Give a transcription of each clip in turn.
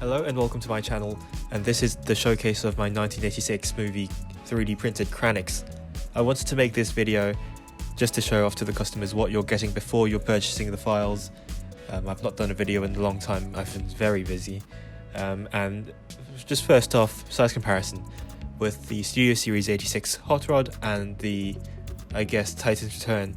Hello and welcome to my channel, and this is the showcase of my 1986 movie 3D printed Kranix. I wanted to make this video just to show off to the customers what you're getting before you're purchasing the files. I've not done a video in a long time, I've been very busy. And just first off, size comparison with the Studio Series 86 Hot Rod and the, I guess, Titan's Return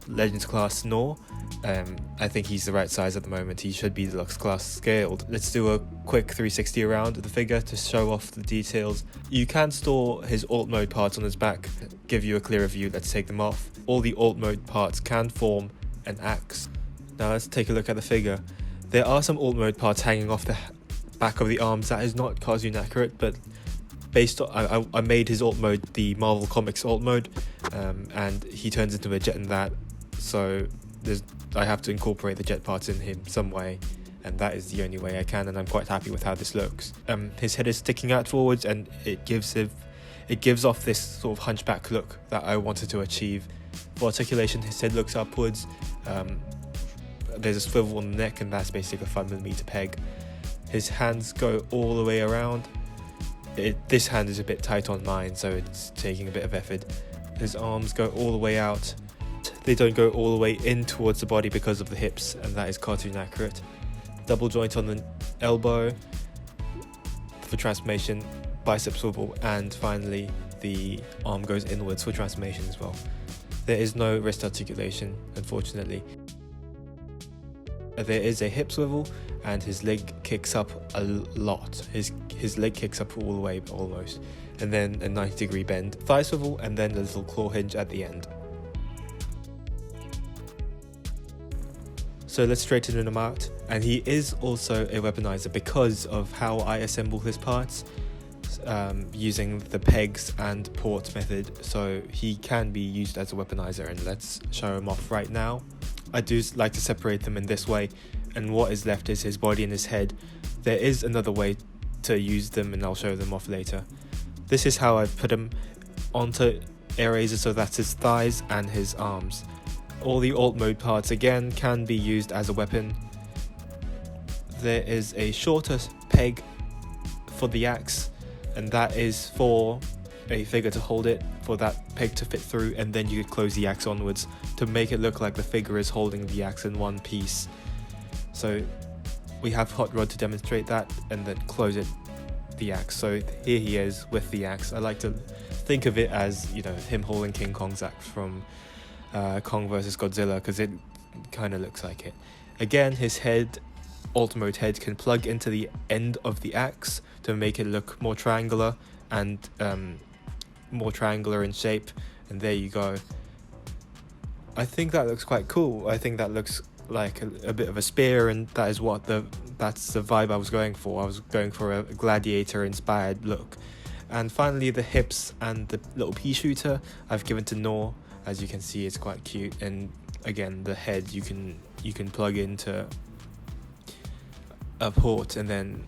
Legends Class Nor. I think he's the right size at the moment. He should be deluxe class scaled. Let's do a quick 360 around the figure to show off the details. You can store his alt mode parts on his back, give you a clearer view. Let's take them off. All the alt mode parts can form an axe. Now let's take a look at the figure. There are some alt mode parts hanging off the back of the arms. That is not cartoon accurate, but based on I made his alt mode the Marvel Comics alt mode, and he turns into a jet in that, so I have to incorporate the jet parts in him some way, and that is the only way I can, and I'm quite happy with how this looks. His head is sticking out forwards, and it gives off this sort of hunchback look that I wanted to achieve. For articulation, his head looks upwards. There's a swivel on the neck, and that's basically a 5mm peg. His hands go all the way around. This hand is a bit tight on mine, so it's taking a bit of effort. His arms go all the way out. They don't go all the way in towards the body because of the hips, and that is cartoon accurate. Double joint on the elbow for transformation, bicep swivel, and finally the arm goes inwards for transformation as well. There is no wrist articulation, unfortunately. There is a hip swivel, and his leg kicks up a lot. His leg kicks up all the way almost, and then a 90-degree bend, thigh swivel, and then a little claw hinge at the end. So let's straighten him out, and he is also a weaponizer because of how I assemble his parts, using the pegs and port method, so he can be used as a weaponizer, and let's show him off right now. I do like to separate them in this way, and what is left is his body and his head. There is another way to use them, and I'll show them off later. This is how I've put him onto Eraser, so that's his thighs and his arms. All the alt mode parts again can be used as a weapon. There is a shorter peg for the axe, and that is for a figure to hold it, for that peg to fit through, and then you could close the axe onwards to make it look like the figure is holding the axe in one piece. So we have Hot Rod to demonstrate that, and then close the axe. So here he is with the axe. I like to think of it as, you know, him holding King Kong's axe from Kong vs Godzilla, because it kind of looks like it. Again, his head, alt mode head, can plug into the end of the axe to make it look more triangular and more triangular in shape, and there you go. I think that looks quite cool. I think that looks like a bit of a spear, and that's the vibe I was going for. I was going for a gladiator inspired look. And finally, the hips and the little pea shooter I've given to Nor. As you can see, it's quite cute, and again, the head you can plug into a port, and then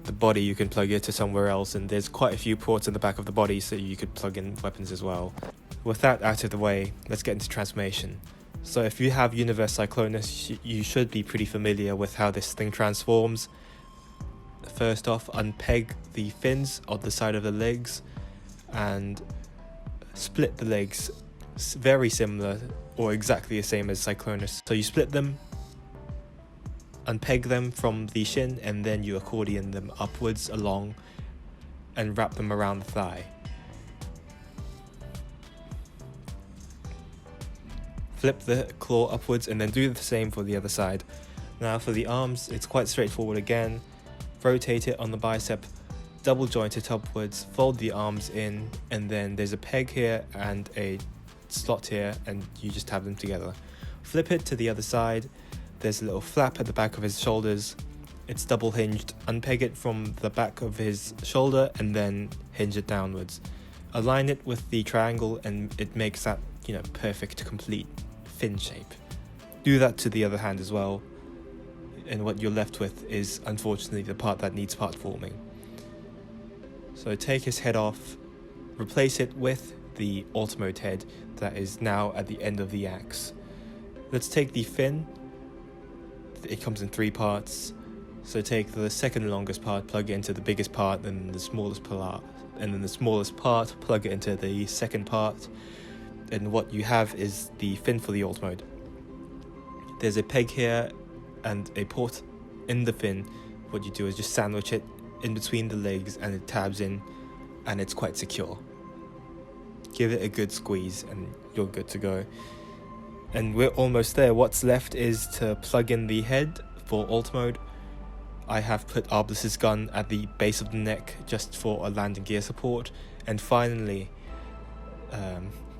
the body you can plug it to somewhere else, and there's quite a few ports in the back of the body, so you could plug in weapons as well. With that out of the way, let's get into transformation. So if you have Universe Cyclonus, you should be pretty familiar with how this thing transforms. First off, unpeg the fins on the side of the legs and split the legs, very similar or exactly the same as Cyclonus. So you split them, unpeg them from the shin, and then you accordion them upwards along and wrap them around the thigh. Flip the claw upwards and then do the same for the other side. Now for the arms, it's quite straightforward again. Rotate it on the bicep, double joint it upwards, fold the arms in, and then there's a peg here and a slot here, and you just have them together. Flip it to the other side. There's a little flap at the back of his shoulders. It's double hinged. Unpeg it from the back of his shoulder and then hinge it downwards. Align it with the triangle, and it makes that, you know, perfect, complete fin shape. Do that to the other hand as well, and what you're left with is unfortunately the part that needs part forming. So take his head off, replace it with the alt mode head that is now at the end of the axe. Let's take the fin. It comes in 3 parts. So take the second longest part, plug it into the biggest part, and the smallest part, and then the smallest part, plug it into the second part, and what you have is the fin for the alt mode. There's a peg here and a port in the fin. What you do is just sandwich it in between the legs and it tabs in, and it's quite secure. Give it a good squeeze and you're good to go. And we're almost there. What's left is to plug in the head for alt mode. I have put Arblus's gun at the base of the neck just for a landing gear support. And finally,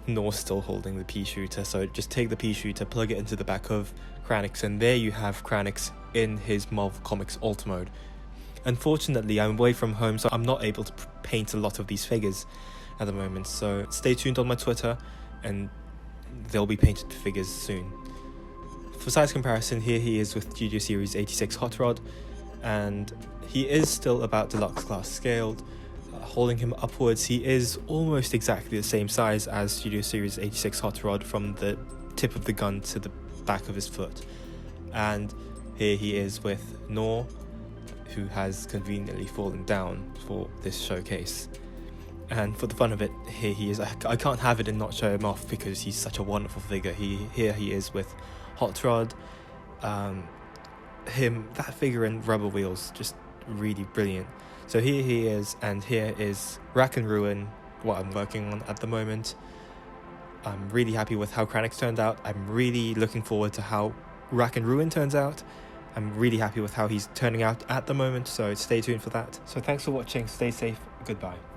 Nor's still holding the pea shooter, so just take the pea shooter, plug it into the back of Kranix, and there you have Kranix in his Marvel Comics alt mode. Unfortunately, I'm away from home, so I'm not able to paint a lot of these figures at the moment, so stay tuned on my Twitter and they'll be painted figures soon. For size comparison, here he is with Studio Series 86 Hot Rod, and he is still about deluxe class scaled. Holding him upwards, he is almost exactly the same size as Studio Series 86 Hot Rod from the tip of the gun to the back of his foot. And here he is with Nor, who has conveniently fallen down for this showcase. And for the fun of it, here he is. I can't have it and not show him off because he's such a wonderful figure. Here he is with Hot Rod, that figure in rubber wheels, just really brilliant. So here he is, and here is Rack and Ruin, what I'm working on at the moment. I'm really happy with how Kranix turned out. I'm really looking forward to how Rack and Ruin turns out. I'm really happy with how he's turning out at the moment, so stay tuned for that. So thanks for watching, stay safe, goodbye.